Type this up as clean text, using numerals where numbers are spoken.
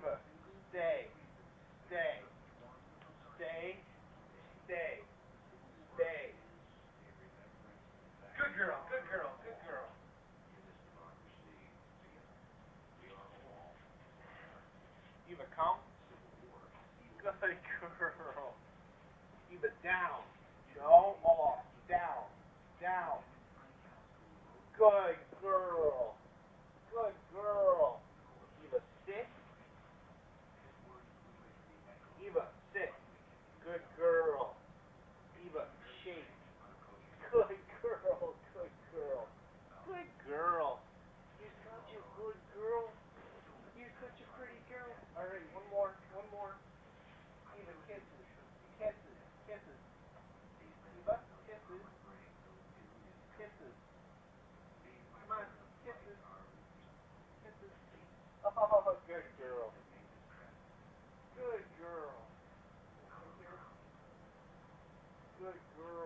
Eva, stay, stay, stay, stay, stay. Good girl, good girl, good girl. Eva, come. Good girl. Eva, down. No, off. Down, down. Good girl. Good girl. Eva, sit. Eva, sit. Good girl. Eva, shake. Good girl. Good girl. Good girl. You're such a good girl. You're such a pretty girl. All right, one more. One more. Eva, kisses. Kisses. Kisses. Eva, kisses. Kisses. Come on. Kisses. Kisses. Oh, good girl. Good girl. Good girl.